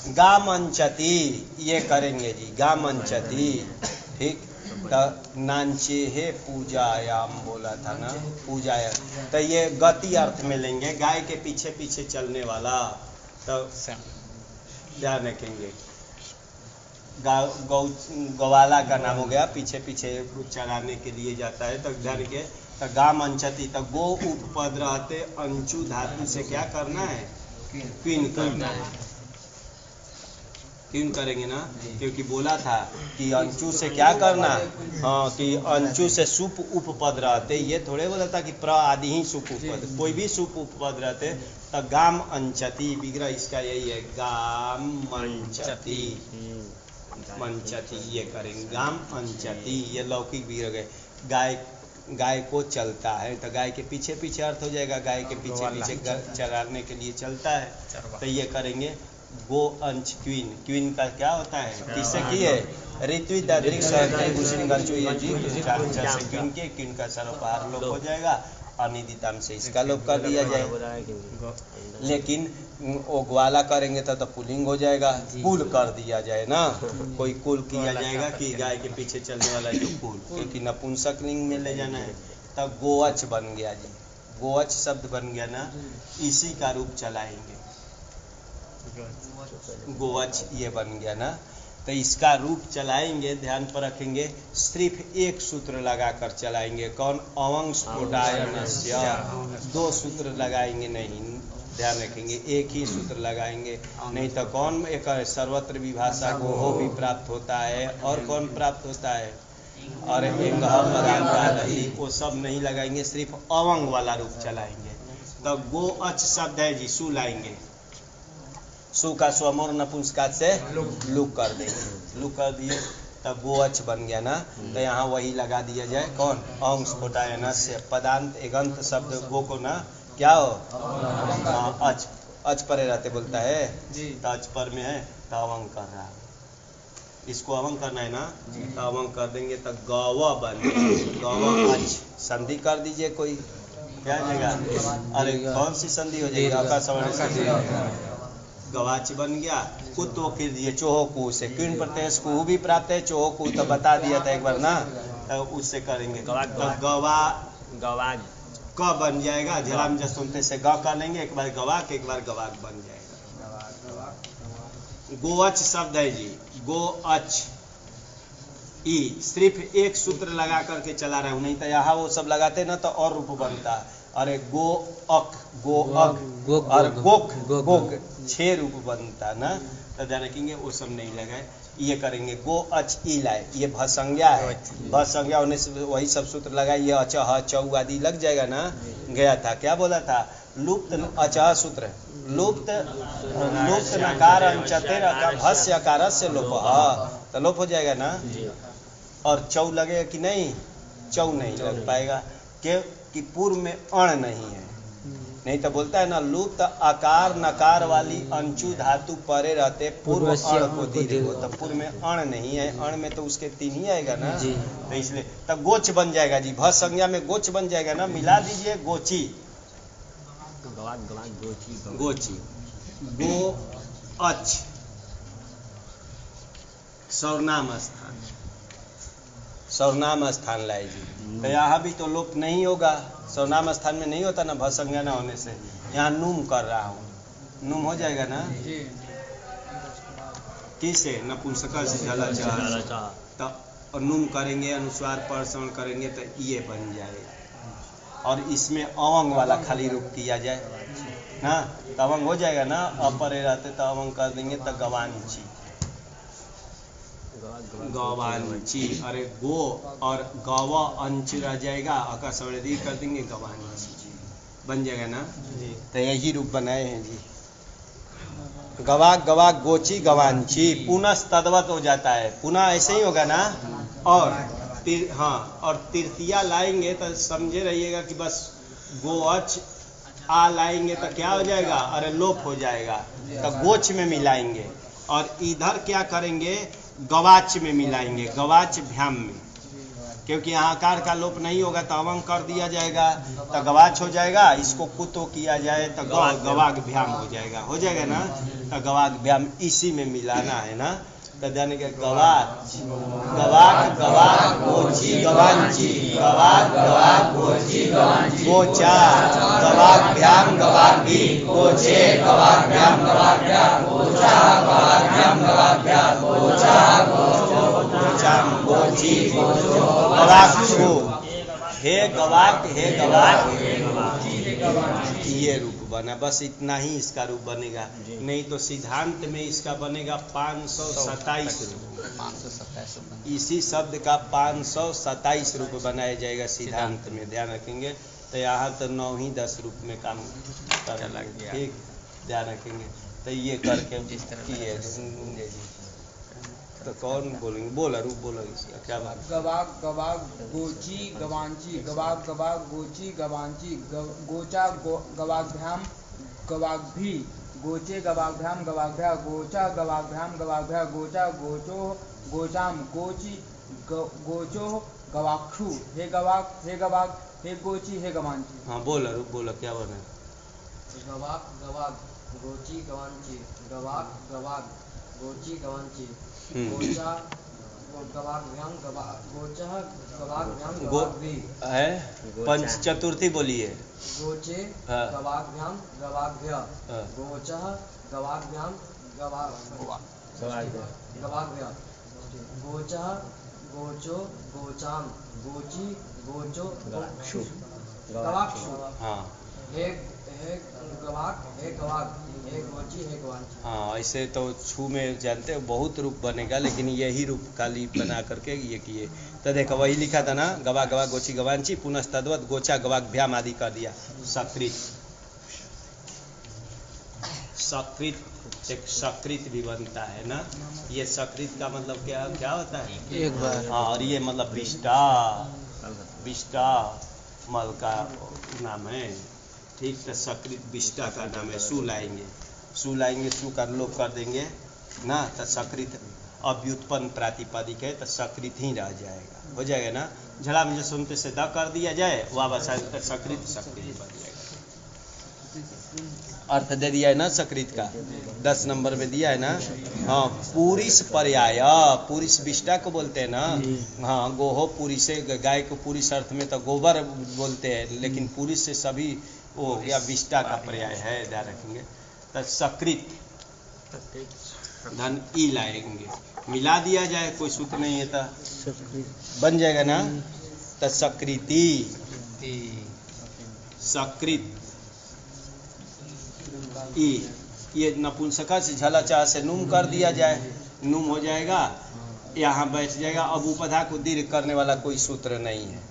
गामंचति ये करेंगे जी, गामंचति। ठीक, तो नांचे है पूजायाम बोला था ना, पूजाया। तो ये गति अर्थ में लेंगे, गाय के पीछे पीछे चलने वाला। तो ध्यान रखेंगे, गौवाला का नाम हो गया, पीछे पीछे चराने के लिए जाता है। तो ध्यान के तो गामंचति, तो गो उपपद रहते अंचु धातु से क्या करना है, क्वीन करना है। क्यों करेंगे ना, क्योंकि बोला था कि अंचु से क्या करना। हाँ कि अंचु से सुप उपपद रहते, ये थोड़े बोला था कि प्र आदि ही सुप उपपद, कोई भी सुप उपपद रहते। तो गाम अंचति विग्रह इसका यही है, गाम मंचति। मंचति ये करेंगे, गाम अंचति ये लौकिक विग्रह है। गाय को चलता है, तो गाय के पीछे पीछे अर्थ हो जाएगा, गाय के पीछे पीछे चराने के लिए चलता है। तो ये करेंगे गो अंश क्वीन। क्वीन का क्या होता है, किससे की है, ऋत्विक क्वीन के, क्वीन का सर्वपहार लोप हो जाएगा। अनिदिताम से इसका लोप कर दिया जाए। लेकिन वो ग्वाला करेंगे तो पुलिंग हो जाएगा, कुल कर दिया जाए ना, कोई कुल किया जाएगा कि गाय के पीछे चलने वाला जो कुल, क्योंकि नपुंसक लिंग में ले जाना है। तब गोवच बन गया जी, गोवच शब्द बन गया ना, इसी का रूप चलाएंगे। गोवच ये बन गया ना, तो इसका रूप चलाएंगे। ध्यान पर रखेंगे, सिर्फ एक सूत्र लगाकर चलाएंगे। कौन, अवंग स्फोटायनस्य, दो सूत्र लगाएंगे नहीं। ध्यान रखेंगे, एक ही सूत्र लगाएंगे, नहीं तो कौन एक सर्वत्र विभाषा को हो भी प्राप्त होता है, और कौन प्राप्त होता है, और एक वो सब नहीं लगाएंगे, सिर्फ अवंग वाला रूप चलाएंगे। तो गो अच शब्द है जी, सु लाएंगे, सु का स्वमोर नपुंसकात से लुक कर देंगे, लुक कर दिए तब गोअच बन गया ना। तो यहाँ वही लगा दिया जाए, कौन, अंश फोटायन से पदांत एगंत शब्द गो को ना क्या हो, अच अच परे रहते बोलता है, तो अच पर में है तो अवंग कर रहा है, इसको अवंग करना है ना, तो अवंग कर देंगे तो गौ बन गया। गौ अच संधि कर दीजिए, कोई क्या जाएगा, अरे कौन सी संधि हो जाएगी, आपका समझ, गवाच बन गया। कुत्तो के दिए चोहकू से, क्यों प्रत्यय कुहू भी प्राप्त है, चोहकू तो बता दिया था एक बार ना, तो उससे करेंगे। तो गवा गवाग क बन जाएगा, झलाम जसुनते से ग कर लेंगे, एक बार गवाक एक बार गवाक बन जाएगा। गोअच शब्द है जी, गोअच ई, सिर्फ एक सूत्र लगा करके चला रहे हो, नहीं तो यहाँ वो सब लगाते ना तो और रूप बनता। अरे गो अक, गो अक और गोक गोक 6 रूप बनता ना, तो ध्यान रखेंगे वो सब नहीं लगाए। ये करेंगे गो अच ई लाए, ये भसंज्ञा है, भसंज्ञा होने से वही सब सूत्र लगाए, ये अच ह चौ आदि लग जाएगा ना। गया था, क्या बोला था, लुप्त अचह सूत्र, लुप्त नकार अंचते भस्य अकार से लोप, तो लोप हो जाएगा ना। और चौ लगेगा कि नहीं, चौ नहीं लग पाएगा, कि पूर्व में अण नहीं है, नहीं तो बोलता है ना लुप्त आकार नकार वाली अंचु धातु परे रहते पूर्व अण को दीर्घ हो, तो पूर्व में अण नहीं है, अण में तो उसके तीन ही आएगा ना, तो इसलिए तब गोच बन जाएगा जी, भ संज्ञा में गोच बन जाएगा ना, मिला दीजिए गोची, गोची, गो अच सर्वनाम स्थान, सर्वनाम स्थान लाए जी, तो यहाँ भी तो लोप नहीं होगा, सर्वनाम स्थान में नहीं होता ना भ संज्ञा न होने से, यहाँ नुम कर रहा हूँ, नुम हो जाएगा ना, किसे नपुंसक से झला चाह, तो और नुम करेंगे अनुस्वार परसवर्ण करेंगे तो ये बन जाएगा, और इसमें अवंग वाला खाली रूप किया जाए ना, तो अवंग हो जाएगा ना, अपरे रहते तो अवंग कर देंगे तो गवांची, गवांची, अरे गो और गवा अंच रह जाएगा, अकाशवर्दी कर देंगे गवांची, बन जाएगा ना, तो यही रूप बनाए हैं जी, गवाक गवाक गोची गवांची, पुनः तद्वत हो जाता है, पुनः ऐसे ही होगा ना, और हाँ और तृतीया लाएंगे तो समझे रहिएगा कि बस गोअच आ लाएंगे तो क्या हो जाएगा, अरे लोप हो जाएगा, तो गोच में मिलाएंगे, और इधर क्या करेंगे गवाच में मिलाएंगे, गवाच भ्याम में, क्योंकि यहाँ आकार का लोप नहीं होगा तो अवंग कर दिया जाएगा, तो गवाच हो जाएगा, इसको कुतो किया जाए तो गवाग भ्याम हो जाएगा ना, तो गवाग भ्याम इसी में मिलाना है ना, तो जाने के गवाच गवाक गवाक गोची गवांची, गवाक गवाक गोची गवांची, गोचा गवाक भ्याम गवागी, गोचे गवाक भ्याम गवाग्या, गोचा गवाक भ्याम गवाग्या, गोचा गोचाम गोची गोचो गवाक्षु, हे गवाक ये रूप बना, बस इतना ही इसका रूप बनेगा, नहीं तो सिद्धांत में इसका बनेगा 527 रूप, इसी शब्द का 527 रूप बनाया जाएगा सिद्धांत में, ध्यान रखेंगे, तो यहाँ तो 9 ही 10 रूप में काम कर लग गया, ठीक ध्यान रखेंगे, तो ये करके किए तो कौन बोलेंगे, बोला रूप बोला इसका क्या बात, गवाग गवाग गोची गवांची, गवाग गवाग गोची गवांची, गोचा गवाग्भ्याम गवाग्भी, गोचे गवाग्भ्याम गवाग्भ्या, गोचा गवाग्भ्याम गवाग्भ्या, गोचा गोचो गोचाम गोची गोचो गवाक्षु, हे गवाग हे गोची हे गवांची। हाँ बोला रूप बोला क्या बना, गवाग गवाग गोची गवांची, गवाग गवाग गोची गवांची, गोचा गवाग्भ्याम गोचा गवाग्भ्याम गवाग्भी है, पंच चतुर्थी बोलिए, गोचे गवाग्भ्याम गवाग्भ्य, गोचा गवाग्भ्याम गवाग्भ्य, गोचा गोचो गोचाम गोची गोचो गवाक्षु, हाँ हे गवाग हे गवाग, हे गोची हे गवांची। हाँ ऐसे तो छू में जानते हो बहुत रूप बनेगा, लेकिन यही रूप काली बना करके ये किए, तो देखो वही लिखा था ना, गवा गवा गोची गवांची, पुनः तद्वत गोचा गवाग भ्याम आदि कर दिया, सकृत, सकृत एक सकृत भी बनता है ना, ये सकृत का मतलब क्या होता है, एक बार, हाँ, और ये मतलब विष्टा, विष्टा मल का नाम है, ठीक, तो सकृत विष्टा का नाम है, सु लाएंगे, सु का लोप कर देंगे ना, तो सकृत अव्युत्पन्न प्रातिपदिक है, तो सकृत ही रह जाएगा, हो जाएगा ना, झड़ा में जो सुनते से द कर दिया जाए वापस सकृत सकृत बन जाएगा, अर्थ दे दिया है ना सकृत का, 10 नंबर में दिया है ना, हाँ पुरुष पर्याय, पुरुष विष्टा को बोलते हैं ना, हाँ गोहो पुरुष, गाय को पुरुष अर्थ में तो गोबर बोलते हैं, लेकिन पुरुष से सभी वो या विष्टा का पर्याय है, ध्यान रखेंगे, तो सकृत धन ई लाएंगे, मिला दिया जाए, कोई सूत्र नहीं है तो बन जाएगा ना, तो सकृति, सकृत ई, ये नपुंसका से झला चाह से नुम कर दिया जाए, नुम हो जाएगा, यहाँ बैठ जाएगा, अब उपधा को दीर्घ करने वाला कोई सूत्र नहीं है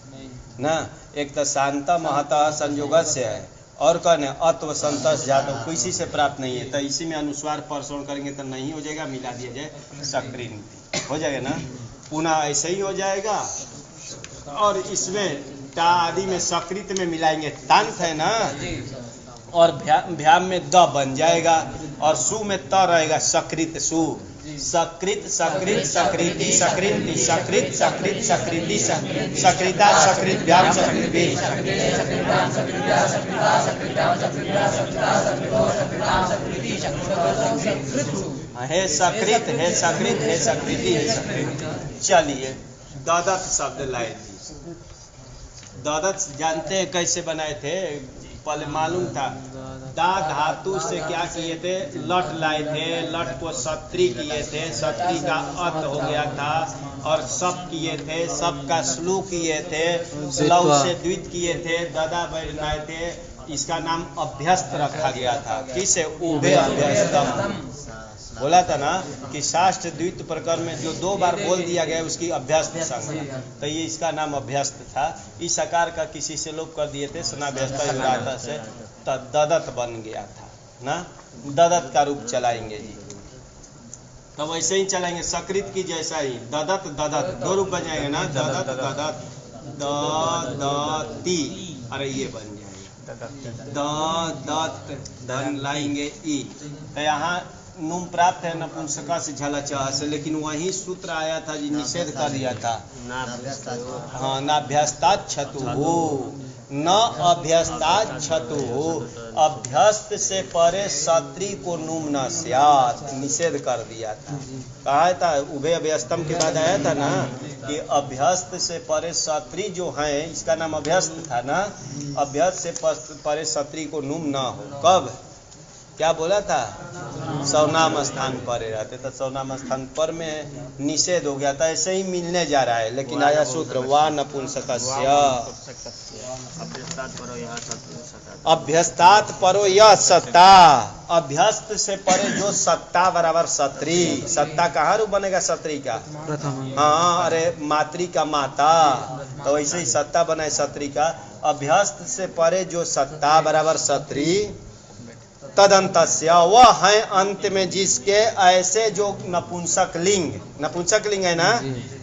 ना, एक तो शांता महता संयोग से है, और कहने अत्व संतस जातव किसी से प्राप्त नहीं है, तो इसी में अनुस्वार परसवर्ण करेंगे तो नहीं हो जाएगा, मिला दिया जाए सकृत हो जाएगा ना, पुनः ऐसे ही हो जाएगा, और इसमें टा आदि में सकृत में मिलाएंगे, तांत है ना, और भ्याम में द बन जाएगा और सु में त रहेगा, सकृत सु, सकृत सकृत सकृति सकृति सकृत सकृत सकृति सकृता सकृत भ्याम सकृति हे सकृत हे सकृत हे सकृति हे सकृत। चलिए ददत शब्द लाए थे। ददत जानते हैं कैसे बनाए थे? पहले मालूम था, दा धातु से क्या किए थे? लट लाए थे, लट को सत्री किए थे, सत्री का अत हो गया था, और सब किए थे, सब का स्लू किए थे, लव से द्वित किए थे, ददा बनाए थे। इसका नाम अभ्यस्त रखा गया था। किसे? उभे अभ्यस्तम बोला था ना कि शास्त्र द्वित प्रकरण में जो 2 बार बोल दिया गया उसकी अभ्यस्त संज्ञा, तो ये इसका नाम अभ्यस्त था। इस आकार का किसी से लोप कर दिए थे, सनाभ्यस्ता युराता से, तो ददत बन गया था ना। ददत का रूप चलाएंगे जी, तो वैसे ही चलाएंगे सकृत की जैसा ही, ददत ददत 2 रूप बन जाएंगे ना, ददत ददत ददती, अरे ये बन जाएगा ददत, धन लाएंगे ई, तो यहाँ नुम प्राप्त है नपुंसका से झलचा से, लेकिन वही सूत्र आया था जी, निषेध कर दिया था। हाँ, नाभ्यस्तात् छतुः, न अभ्यस्तात् छतुः, अभ्यस्त से परे सत्री को नुम न स्यात्, निषेध कर दिया था। कहा था उभय अभ्यस्तम के बाद आया था ना कि अभ्यस्त से परे सत्री जो है, इसका नाम अभ्यस्त था ना, अभ्यस्त से परे सत्री को नुम न हो। कब? क्या बोला था? सौनाम स्थान पर रहते, तो सौनाम स्थान पर में निषेध हो गया था। ऐसे ही मिलने जा रहा है, लेकिन आया सूत्र वा नपुंसकस्य अभ्यस्तात् परो यह सत्ता, अभ्यस्त से परे जो सत्ता बराबर सत्री, सत्ता कहाँ रूप बनेगा? सत्री का हाँ, अरे मातृ का माता, तो वैसे ही सत्ता बना है सत्री का। अभ्यस्त से परे जो सत्ता बराबर सत्री, तदंतस्य वह है अंत में जिसके ऐसे जो नपुंसक लिंग है ना,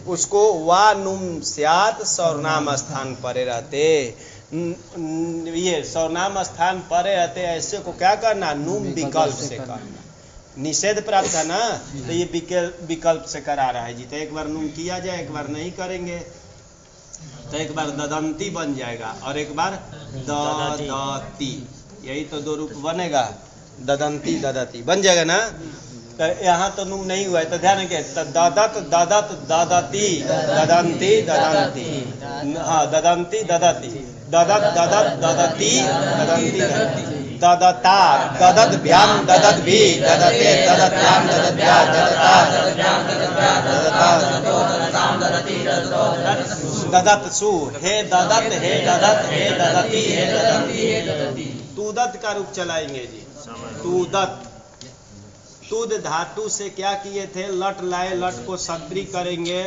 उसको वा नुम स्यात् सर्वनाम स्थान परे रहते, ये सर्वनाम स्थान परे रहते, ऐसे को क्या करना? नुम विकल्प से करना। निषेध प्राप्त है ना, तो ये विकल्प से करा रहा है जी। तो एक बार नुम किया जाए, एक बार नहीं करेंगे, तो एक बार ददंती बन जाएगा और एक बार ददती, यही तो 2 रूप बनेगा, ददंती ददती बन जाएगा ना। तो यहाँ तो नुम नहीं हुआ है, तो ध्यान रखिए, ददत ददत ददती ददंती ददंती, हाँ ददंती ददती, ददत ददत ददती ददंती ददती, ददता ददत भ्याम ददत भी ददते ददत भ्याम ददत भ्या ददत सु, हे ददत हे ददत हे ददती हे ददती। तुदत का रूप चलाएंगे जी, तुदत। तुद धातु से क्या किए थे? लट लाए, लट को सत्री करेंगे,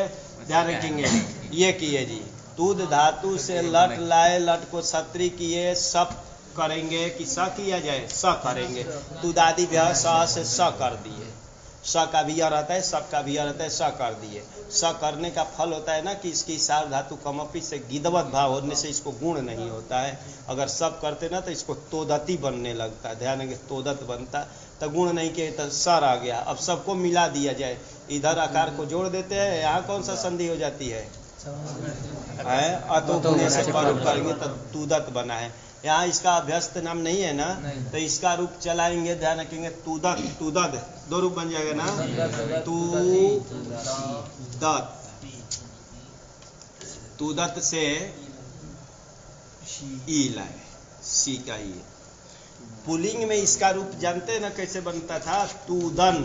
ध्यान रखेंगे, ये किए जी। तुद धातु से लट लाए, लट को सत्री किए, सब करेंगे कि स किया जाए, स करेंगे। तुदादि व्याह स से स कर दिए, स का भी रहता है, सब का भी रहता है, स कर दिए। स करने का फल होता है ना कि इसकी सार धातु कमपि से गिदवत भाव होने से इसको गुण नहीं होता है। अगर सब करते ना तो इसको तोदती बनने लगता है, ध्यान रखें, तोदत बनता, तो गुण नहीं किए तो सर आ गया। अब सबको मिला दिया जाए, इधर आकार को जोड़ देते हैं, यहाँ कौन सा संधि हो जाती है? अतो गुणे से पर करेंगे तो तुदत बना है। यहाँ इसका अभ्यस्त नाम नहीं है ना, तो इसका रूप चलाएंगे, ध्यान रखेंगे, तुदत तुदत 2 रूप बन जाएगा ना, तुदत से ई लाए, सी का ई। पुलिंग में इसका रूप जानते हैं ना कैसे बनता था? तुदन,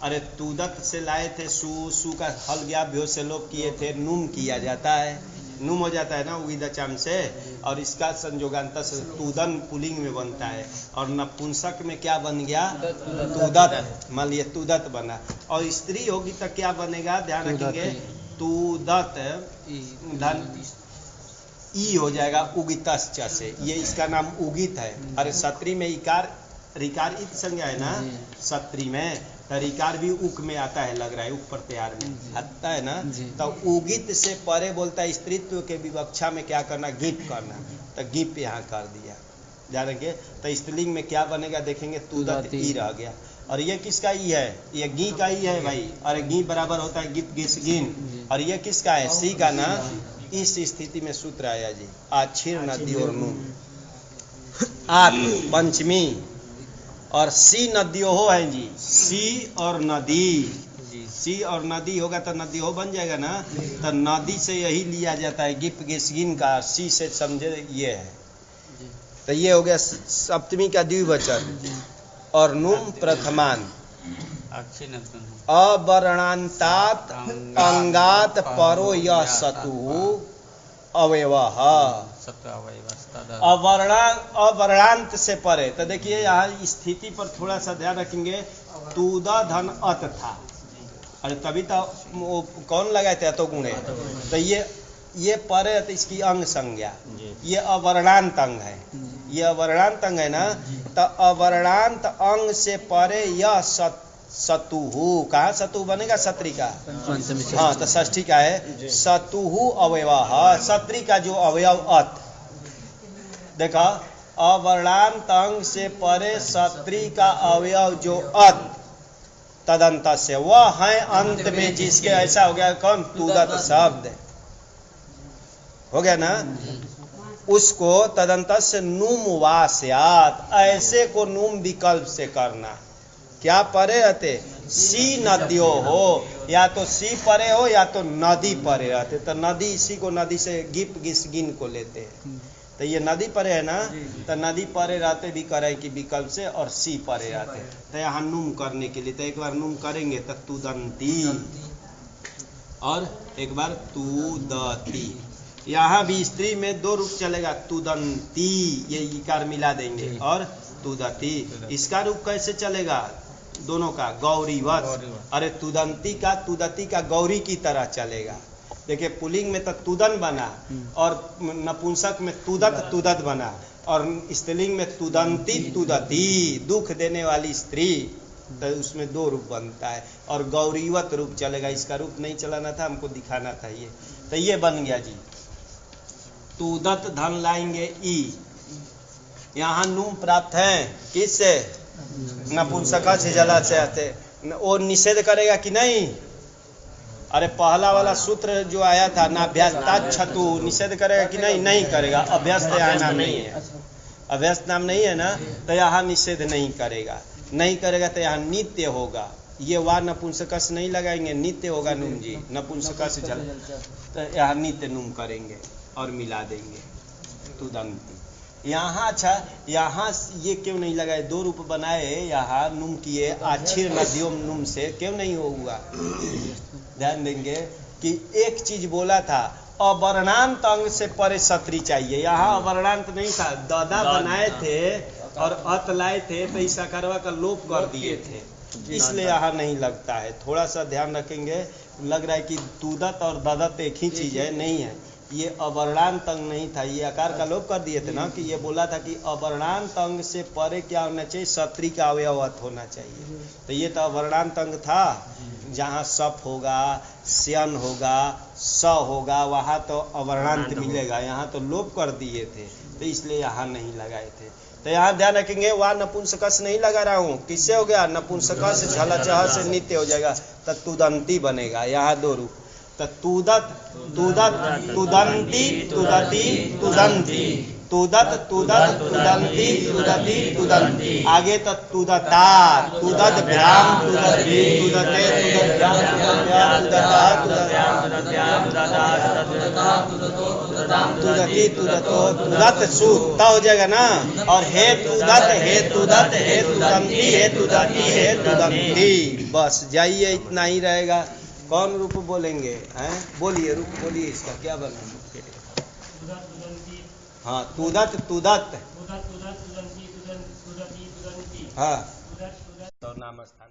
अरे तुदत से लाए थे, सु का हल गया, भ्यो से लोप किए थे, नुम किया जाता है, नुम हो जाता है ना उदचाम से, और इसका संयोगांत से तुदन पुलिंग में बनता है। और नपुंसक में क्या बन गया? तुदत, मान लिया तुदत बना। और स्त्री होगी तो क्या बनेगा? ध्यान रखेंगे, तुदत धन ई हो जाएगा उगितश्च से, ये इसका नाम उगित है। अरे सत्री में इकार रिकार इत संज्ञा है ना, सत्री में तो रिकार भी उक में आता है, लग रहा है उक प्रत्यार में आता है ना। तो उगित से परे बोलता है स्त्रीत्व के विवक्षा में क्या करना? गिप करना, तो गिप यहाँ कर दिया, ध्यान रखिए। तो स्त्रीलिंग में क्या बनेगा देखेंगे, तुदत ई रह गया। और ये किसका ई है, ये गी का ई है भाई, और गी बराबर होता है गित गिस गिन, और ये किसका है, सी का ना। इस स्थिति में सूत्र आया जी, आछिर नदी और नून आठ पंचमी, और सी नदियों हो है जी, सी और नदी, सी और नदी होगा तो नदी हो बन जाएगा ना। तो नदी से यही लिया जाता है गिप गिसगिन का, सी से समझे ये है। तो ये हो गया सप्तमी का द्विवचन। और नुम प्रथमान, अवर्णांतात अंगात परो यह सतु अवयवः, अवर्णांत से परे। तो देखिए यहाँ स्थिति पर थोड़ा सा ध्यान रखेंगे, तुदा धन अत था, अरे तभी तो वो कौन लगाए थे, तो गुणे। तो ये परे तो इसकी अंग संज्ञा, ये अवर्णांत अंग है, ये अवर्णांत अंग है ना। तो अवर्णांत अंग से परे यह सतुहु, कहा सतु बनेगा, सत्री का, हाँ तो षष्ठी का है, सतुहु अवयवः, सत्री का जो अवयव अत, देखा अवर्णांत अंग से परे सत्री का अवयव जो अत, तदंत से वह है अंत में जिसके, ऐसा हो गया कौन, तुदत शब्द हो गया ना, उसको तदंत से नुम वास्यात, ऐसे को नुम विकल्प से करना। क्या परे रहते, सी नदियों हो, या तो सी परे हो या तो नदी परे रहते। तो नदी, इसी को नदी से गिप गिस गिन को लेते हैं। तो ये नदी परे है ना, तो नदी परे रहते भी करें कि विकल्प से, और सी परे रहते। तो यहाँ नुम करने के लिए, तो एक बार नुम करेंगे तो तुदंती, और एक बार तुदती। यहाँ भी स्त्री में दो रूप चलेगा, तुदंती, ये इकार मिला देंगे, और तुदती। इसका रूप कैसे चलेगा, दोनों का गौरीवत। अरे तुदंती का, तुदती का गौरी की तरह चलेगा। देखिए पुल्लिंग में तो तुदन बना, और नपुंसक में तुदत तुदत बना, और स्त्रीलिंग में तुदंती तुदती, दुख देने वाली स्त्री, तो उसमें दो रूप बनता है। और गौरीवत रूप चलेगा, इसका रूप नहीं चलाना था, हमको दिखाना था ये। तो ये बन गया जी, तुदत धन लाएंगे ई, यहाँ नुम प्राप्त है किससे, नपुंसका से, जला से आते, वो निषेध करेगा कि नहीं। अरे पहला वाला सूत्र जो आया था नाभ्यास्ता छतु, निषेध करेगा कि नहीं, नहीं करेगा। अभ्यस्त यहाँ नाम नहीं है, अभ्यस्त नाम नहीं है ना, तो यहाँ निषेध नहीं करेगा, नहीं करेगा। तो यहाँ नित्य होगा, ये वाह नपुंसकस नहीं लगाएंगे, नित्य होगा नुम जी, नपुंसका से जल, तो यहाँ नित्य नुम करेंगे और मिला देंगे तुदंती। यहाँ अच्छा, यहाँ ये क्यों नहीं लगाए, दो रूप बनाए, यहाँ नुम किए, आछिर नदियों नुम से क्यों नहीं होगा। ध्यान देंगे कि एक चीज बोला था, अवर्णांत अंग से परे सत्री चाहिए, यहाँ अवर्णांत नहीं था, ददा बनाए थे और अत लाए थे, तो इस अकरवा का लोप कर दिए थे, इसलिए यहाँ नहीं लगता है। थोड़ा सा ध्यान रखेंगे, लग रहा है कि तुदत और ददत एक ही चीज है, नहीं है। ये अवर्णांत अंग नहीं था, ये आकार का लोप कर दिए थे ना, कि ये बोला था कि अवर्णांत अंग से परे क्या होना चाहिए, सत्री का अवयवत होना चाहिए। तो ये तो अवर्णांत अंग था, जहाँ सप होगा, स्यन होगा, स होगा, वहाँ तो अवर्णांत मिलेगा, यहाँ तो लोप कर दिए थे, तो इसलिए यहाँ नहीं लगाए थे। तो यहाँ ध्यान रखेंगे, वहाँ नपुंसकस नहीं लगा रहा हूँ, किससे हो गया, नपुंसकस से, झलचह से नित्य हो जाएगा, तो तुदंती बनेगा। यहाँ दो रूप, तो तुदत तुदत तुदंती तुदती तुदंती, तुदत तुदत तुदंती तुदती तुदंती, आगे तो तुदता, तुदत भ्याम तुदती तुदते तुदत्या तुदती तुदतो तुदत सूत, ता हो जाएगा ना। और हे तुदत हे तुदत हे तुदंती हे तुदती हे तुदंती, बस जाइए, इतना ही रहेगा। कौन रूप बोलेंगे हैं, बोलिए रूप बोलिए, इसका क्या बना। हाँ तुदत तुदत, हाँ, तो नाम स्थान।